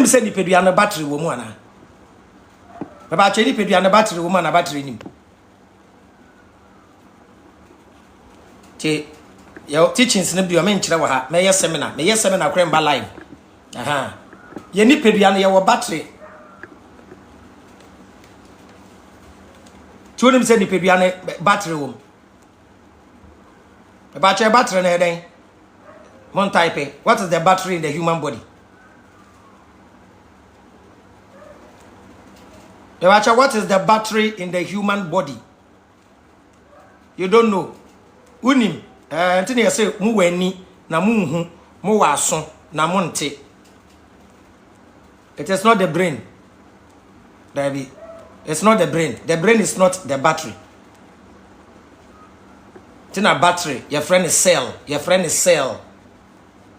him say nipadua no battery wo mu ana. Baba che nipadua no battery wo mu ana battery nim. Che yo teachings ne bi o me nkyere wo ha. Me yes seminar kremba live. Aha. Ye nipadua no ye wo battery. Che him say nipadua no battery wo mu. Baba che battery na eden. Mon type. What is the battery in the human body? What is the battery in the human body? You don't know. Unim. Antini say mu weni na mu hu mu waso na mu nte. It is not the brain. Baby. It's not the brain. The brain is not the battery. Tina battery. Your friend is cell. Your friend is cell.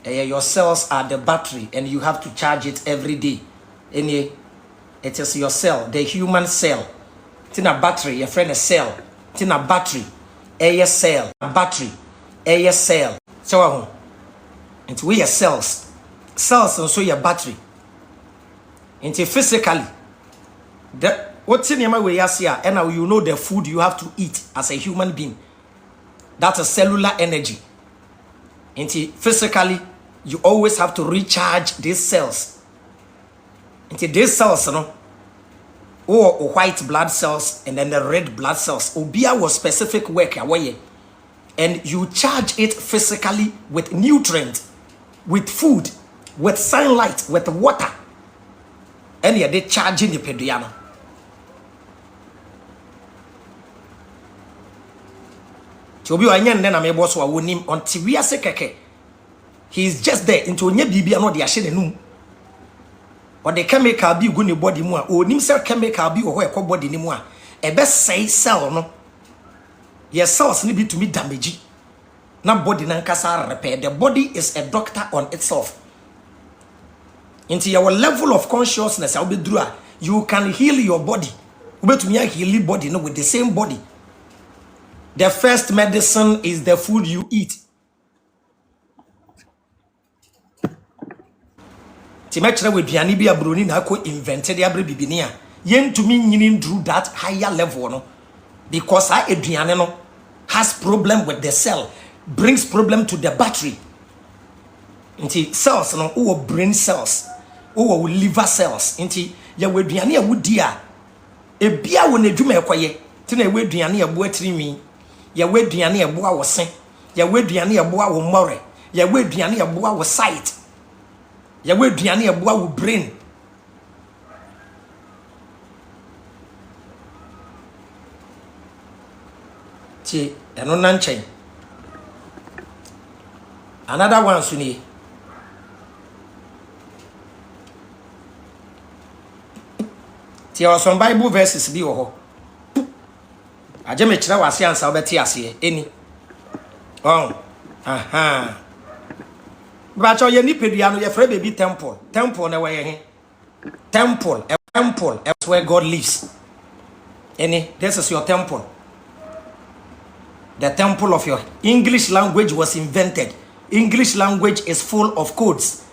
Your cells are the battery, and you have to charge it every day. It is your cell, the human cell. Tina battery, your friend is cell. Tina battery, a cell, battery, a cell. So, into we are cells, cells, and so your battery. Into physically, the what's in your way here, and now you know the food you have to eat as a human being. That's a cellular energy. Into physically, you always have to recharge these cells. Into these cells, you know, or white blood cells and then the red blood cells. Obia was specific work away, and you charge it physically with nutrients, with food, with sunlight, with water, and yeah, they charging the pediano. To be and then I'm able to win him until we are sick. He is just there into nye bibi ano de ahye nenum. Or the chemical bi go ne body mu a onim se chemical bi wo ho ekọ body ni mu a ebe say cell no. Your cells ni bi to me damage. Na body na nkasa repair. The body is a doctor on itself. Into your level of consciousness you can heal your body. Ubetumi heal body no with the same body. The first medicine is the food you eat. Timechre with Biani Bia Bruni Nako invented the Abri Bibinia. Yen to me meaning drew that higher level, no? Because Adriano has problem with the cell, brings problem to the battery. Inti cells, no, or brain cells, or liver cells. Inti ya we Biani would dear. A beer when a jume quiet, Tina we Biani a boetri me. Ya we Biani a boa was sent. Ya we Biani a boa will more. Ya we Biani a boa was sight. Ya we duane eboa wo brain. Ti eno na nchen. Another one suni. Ti are some Bible verses bi wo ho. Aje me kire wase ansa obeti ase eni. Oh. Aha. But you need pediano, your friend baby temple. Temple na where temple, a temple, that's where God lives. This is your temple. The temple of your English language was invented. English language is full of codes.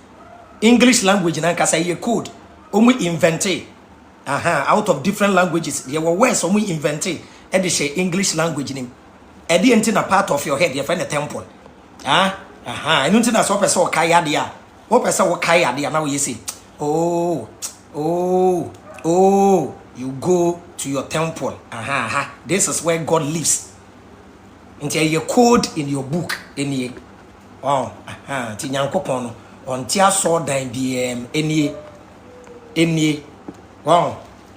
English language na say a code. We invented. Out of different languages. There were words we invented. And they say English language name. And the entire part of your head, you find a temple. I don't think that's what person kaya dia. What person what kaya dia now you say, oh, you go to your temple. This is where God lives. Until you code in your book any. Tinyankopon on tia so dan bm any.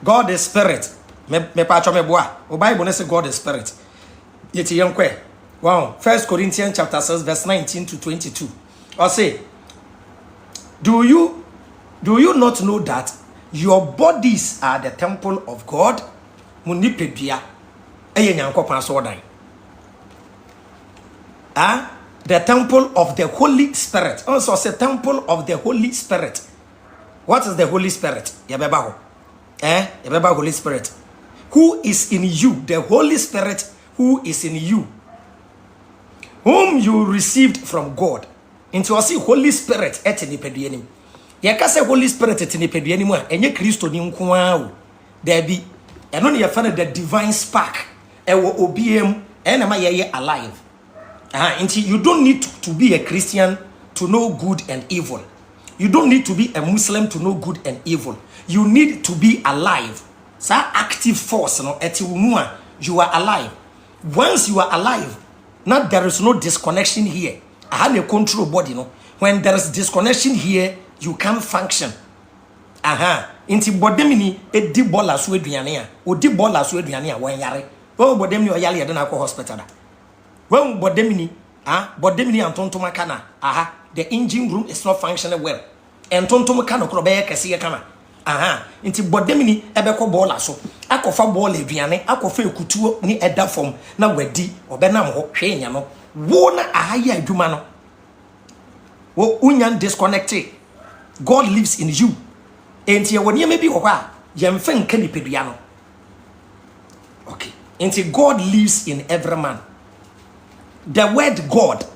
God is spirit. Me pa cho me boa. O Bible say God is spirit. Yeti yankwe. Wow, 1 Corinthians chapter 6 verse 19 to 22. Or say, do you not know that your bodies are the temple of God? Munipebia. The temple of the Holy Spirit. Also say temple of the Holy Spirit. What is the Holy Spirit? Yabebaho. Yabeba Holy Spirit. Who is in you? The Holy Spirit who is in you, whom you received from God. Into us Holy Spirit eteni peduenim. Ye ka say Holy Spirit te ne pedua ni mu a enye Kristo ni nko a o. There be eno ne ye fa the divine spark e wo obiem e na ma ye alive. Until you don't need to be a Christian to know good and evil. You don't need to be a Muslim to know good and evil. You need to be alive. So active force, no, you are alive. Once you are alive, now there is no disconnection here. I have a control body, no. When there is disconnection here, you can't function. Inti bodemini e di bola so aduane a. O di bola so aduane a wan yare. O bodemini o yale ye na ko hospital da. When bodemini, bodemini antontoma kana. The engine room is not functioning well. And tontom kana kro be kese kana. Inti bodemini ebeko bola so. Akofa bola aduane, akofa ekutuo ni eda form na wadi obenam ho hwe nya no. Wo na ahaya adwuma no. Wo unyan disconnected. God lives in you. Inti woni me bi ho a yemfa nka ni pedua no. Okay. Inti God lives in every man. The word God,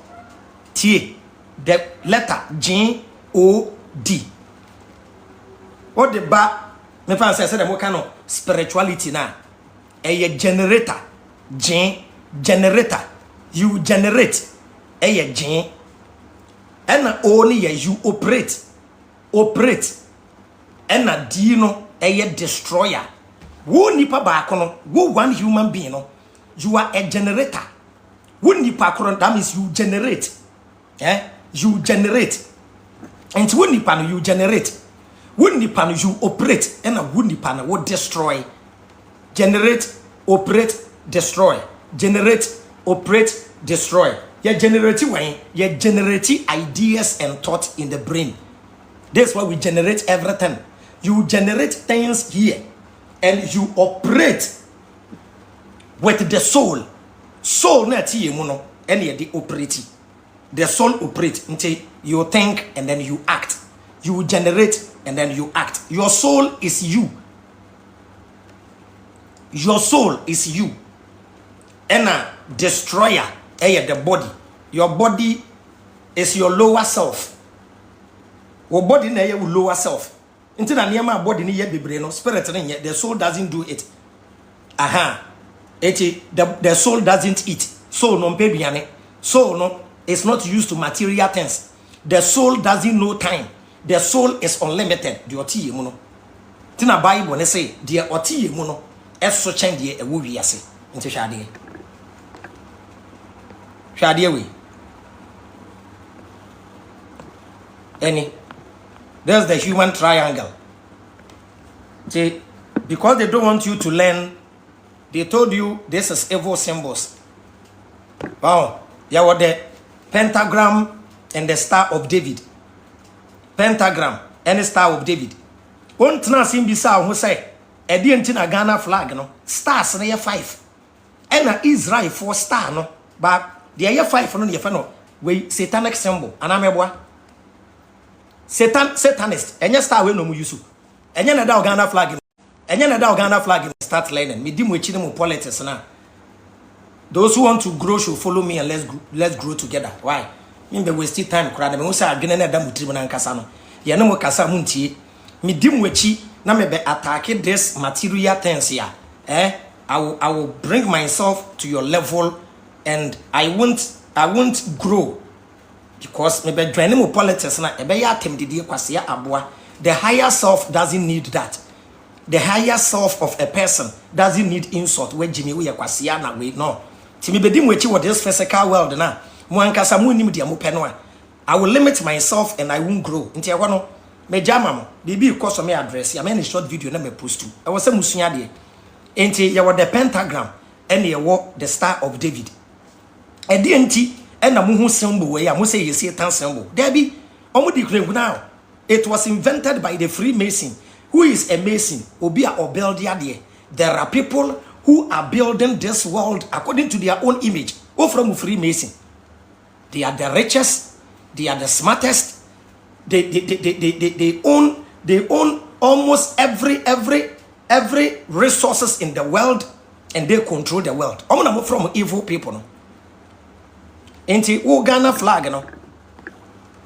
T, the letter G-O-D. What the ba me fan say the kind of spirituality na a generator, generator. You generate a G, and only you operate, and a dino a destroyer. Wo nipa ba kono, wo one human being no, you are a generator. Wo nipa kono, that means you generate. You generate. And wo nipa no you generate. Wo nipa no you operate, and a wo nipa no wo destroy. Generate, operate, destroy. Generate, operate, destroy. You generate when you generate ideas and thoughts in the brain. That's why we generate everything. You generate things here, and you operate with the soul. Soul na ti yemuno, and ye the operate. The soul operates until you think and then you act. You generate and then you act. Your soul is you. Your soul is you. And a destroyer, the body. Your body is your lower self. Your body na your lower self. Until the near my body ni be brain, spirit the soul doesn't do it. The soul doesn't eat. Soul no baby. Soul no is not used to material things. The soul doesn't know time. The soul is unlimited. The oti yemuno. Tina Bible ne say the oti yemuno eso chen de ewu wiase. Nti hwade. Hwade we. There's the human triangle. See, because they don't want you to learn, they told you this is evil symbols. Wow, yeah, what the pentagram and the Star of David. Pentagram and the Star of David. One tana simbisa who say, Edi entina Ghana flag no stars na 5. And Israel 4 star no, but the year 5 no ye no we satanic symbol. Anamebwa. Satanist. Enya star we no mu yusu. Enya na da Ghana flag. Enya na da Ghana flag start learning. Me di mu echi mu politics na. Those who want to grow should follow me and let's grow together. Why? Me be waste time kra na me say adwene na da mutiri na nkasa no. Ye na mo kasa mu ntie. Me di mu echi na me be attack this material things here. I will bring myself to your level and I won't grow. Because me be dwene mu politics na e be ya atemdidi kwase ya aboa. The higher self doesn't need that. The higher self of a person doesn't need insult. We Jimmy we kwase ya na we no. Ti me be di mu echi what this physical world na. Mo ankasa mo nim dia mo pe no a. I will limit myself and I won't grow. Nti e ho no me jama mo. Bibi because me address ya me in short video na me post to. E was say musua de. Nti ye wo the pentagram and ye wo the Star of David. E de nti e na mo hu symbol we ya mo say ye Satan symbol. There be omo di krengu now. It was invented by the Freemason. Who is a mason? Obi a obuildia de. There are people who are building this world according to their own image. Who from Freemason? They are the richest, they are the smartest. They own almost every resources in the world, and they control the world. I'm not from evil people. No? Enti Ghana flag no.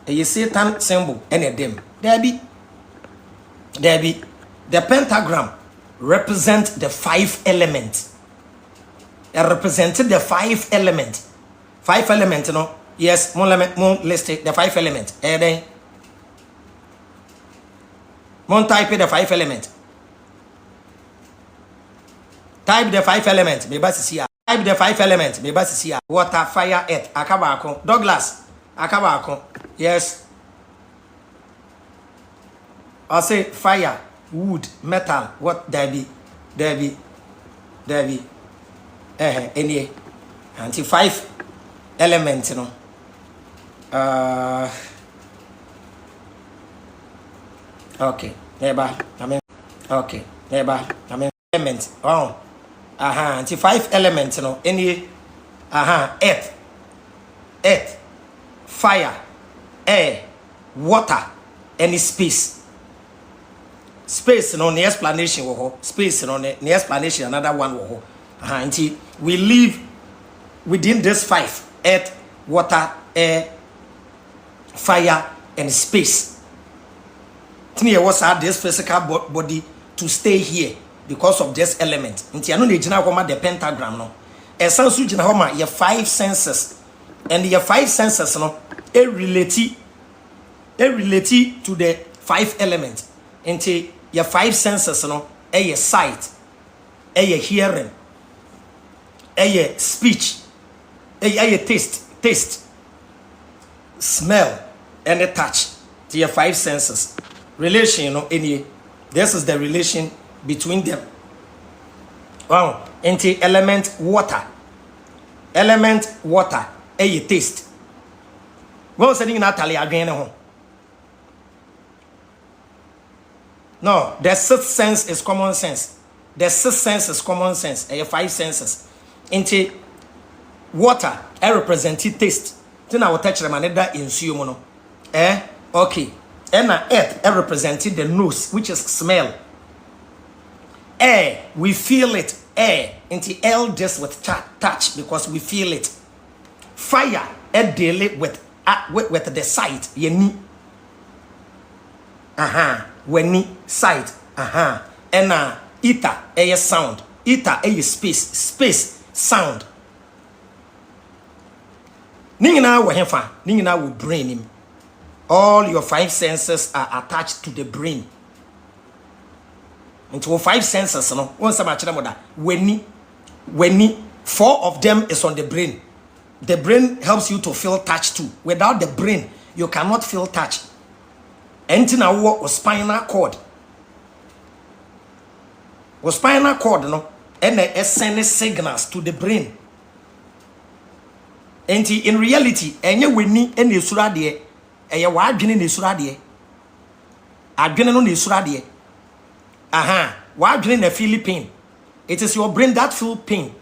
A Satan symbol and a them. There be There be the pentagram represent the 5 elements. It represented the 5 elements. 5 elements, you know. Yes, mon list the 5 elements. Then mon type the 5 elements. Type the 5 elements. Me basi here. Type the 5 elements. Me basi here. Water, fire, earth. Akabako. Douglas. Akabako. Yes. I say fire, wood, metal. What there be? Any anti 5 elements, you know. Okay. Neighbor. I mean. Okay. Neighbor. I mean elements. Oh. Anti 5 elements, you know. Any. Earth, fire, air, water, any space. Space, no, the explanation space, no, the explanation, another one. Until we live within this 5: earth, water, air, fire, and space. Tini was this physical body to stay here because of this element. Until I know the pentagram, no. Essence you your 5 senses, and your 5 senses, no, it relate to the 5 elements. Until your 5 senses, no, a sight, a hearing, a speech, a taste, smell, and a touch. To your 5 senses. Relation, you know, this is the relation between them. Wow, into element water, a taste. Well, saying Natalie again. No, the 6th sense is common sense. The 6th sense is common sense. 5 senses. Into water, I represent taste. Then I will touch them and that in sumo. Okay. And earth, I represent the nose, which is smell. Air, we feel it. Air, into L just with touch because we feel it. Fire, I deal it with the sight. Yeni. When sight. And ether, a sound. Ether, a space, sound. Ningina will brain him. All your 5 senses are attached to the brain. Into 5 senses, no. Once I'm when 4 of them is on the brain. The brain helps you to feel touch too. Without the brain, you cannot feel touch. Anything I work with spinal cord. With spinal cord, no, and they send signals to the brain. And in reality, any winning any surade, a wadrin is surade. Adrenaline on the surade. Why drain a Philippine? It is your brain that feel pain.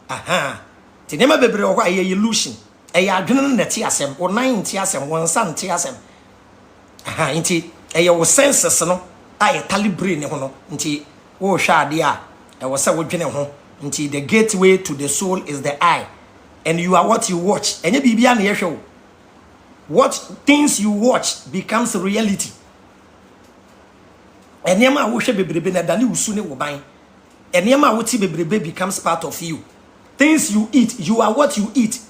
Tinema bebre or a illusion. A adrenaline that tiasem or 9 tiasem, 1 son tiasem. Inti a your senses, no, I tally brain, inti, oh, shadia. I was so general. Inti the gateway to the soul is the eye, and you are what you watch. And you be beyond the show. What things you watch becomes reality. And Yama Wusha Bebrebe na Dani Usune Wobine. And Yama Wuti Bebrebe becomes part of you. Things you eat, you are what you eat.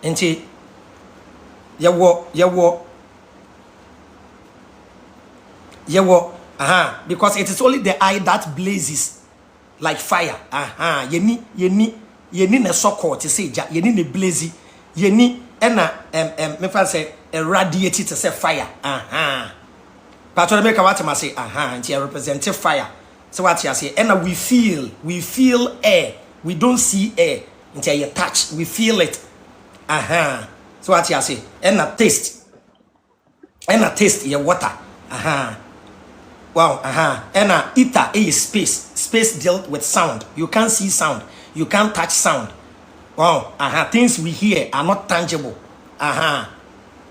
And because it is only the eye that blazes like fire. Yeni na soko to say ja, yeni ne blazy, yeni me fan say radiate to say fire. But to make what I say, and you represent fire. So what you say, and we feel air. We don't see air until you touch. We feel it. So what you say, and taste your water. Wow. And ether is space. Space dealt with sound. You can't see sound. You can't touch sound. Wow. Things we hear are not tangible.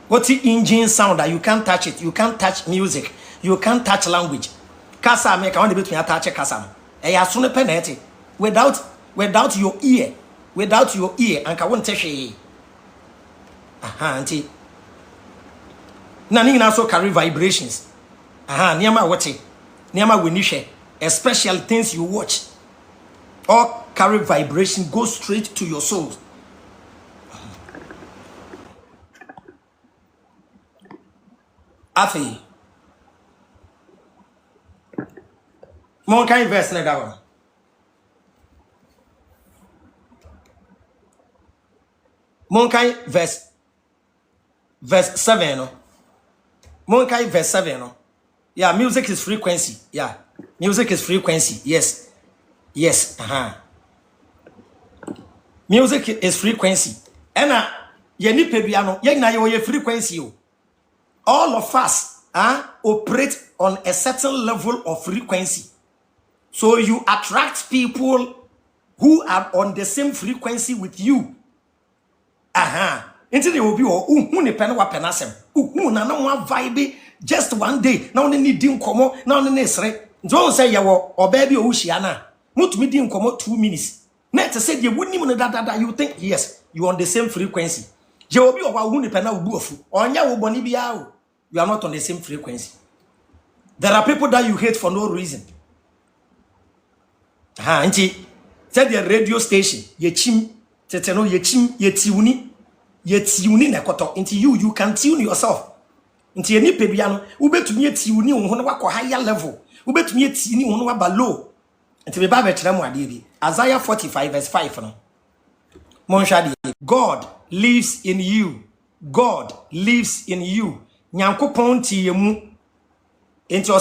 What's the engine sound that you can't touch it? You can't touch music. You can't touch language. Kasa make I want to be touch kasa. Soon penalty. Without your ear. Without your ear. And I won't touch it. Auntie. na ni also carry vibrations. Niama watch, niama winishe, especially things you watch, all carry vibration, go straight to your soul. Afi, mon kind verse na that one. Mon kind verse 7 no. Mon kind verse 7 no. Yeah, music is frequency. Yeah, music is frequency. Yes. Music is frequency. Ena ye ni pebiano, ye na ye frequency o. All of us operate on a certain level of frequency. So you attract people who are on the same frequency with you. Until they will be who ne pen wa penasem. Who na one vibe just one day. Now only need dim komo, now only nesre. Don't say yawo or baby o shiana. Mut me dim komo 2 minutes. Net said you wouldn't even that you think yes, you on the same frequency. You will be over who ne pen will bufu. On ya boni biao. You are not on the same frequency. There are people that you hate for no reason. Auntie said the radio station, ye chim, teteno ye chim, ye tiuni na koto. Into you can tune yourself. Into any pebiano, ubetumi ye tiuni unhono wako higher level. Ubetumi ye tiuni unhono wa low. Into the Bible tremo adibi. Isaiah 45 verse 5 no. Monshadi, God lives in you. God lives in you. Nyankopon ti yemu. Into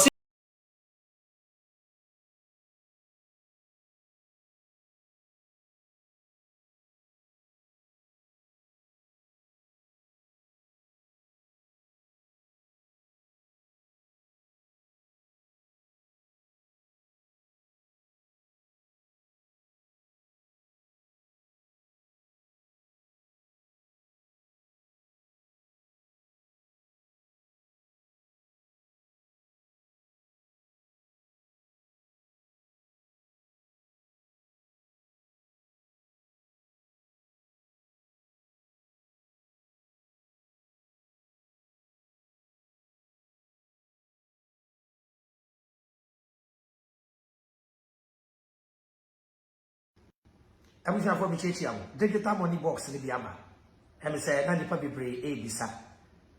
abuja for me chechi am digital money box ni biaba em say na nipa bebre e bisa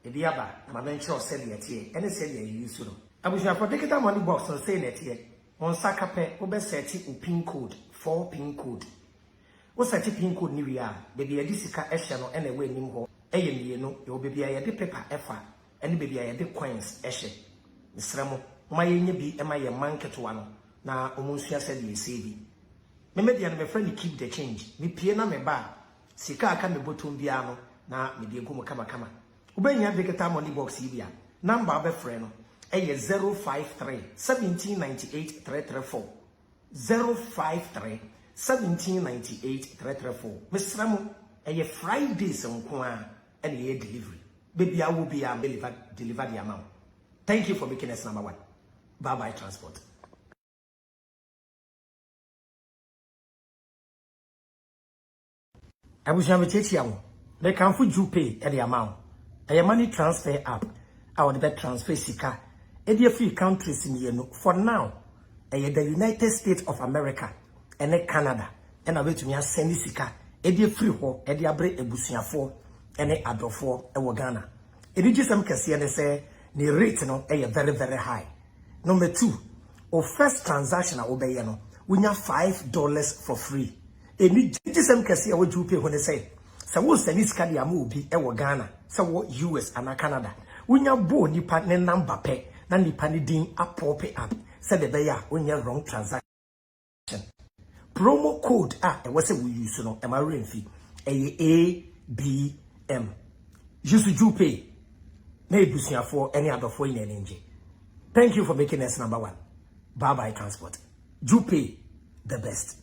e biaba ma men sure sell yet here any sell you use no abuja for digital money box on say net here on sakape wo be set pin code 4 pin code wo set pin code ni wi a be be edi sika ehye no ene we nim ho eye miye no e wo be bia ye de paper efa ene be bia ye de coins ehye misramo ma ye nya bi e ma ye manketo no na omunsu asel ye sebi me media na me friend keep the change me pie na me ba sika aka me bottom bia no na me de egu mu kama ubenya digital money box bia number be friend no eye 053 1798 334 053 1798 334 mesramo eye Fridays nko a ene ye delivery baby I will be deliver the amount. Thank you for making us number 1. Bye transport. Abuja me chechi am. They can for you pay at the amount. A money transfer app. I would bet transfer sika. E dey free countries in you for now. The United States of America and Canada. And I wait to me send sika. E dey free ho. E dey abre ebusuafo ene adofo e wo Ghana. E dey gisem kese ne say the rate no very very high. Number 2, or first transaction I obey no. We have $5 for free. Eni gisem kese e wo ju pay when they say so wo send sika dia ma obi e wo Ghana, so wo US and Canada. We have bo nipa ne number pe na nipa ne din apope up. Say the beya when you wrong transaction. Promo code e was say we use no e ma rent fee. ABM. Use ju pay. Na ebusuafo any other for in NNJ. Thank you for making us number 1. Bye transport. Ju pay the best.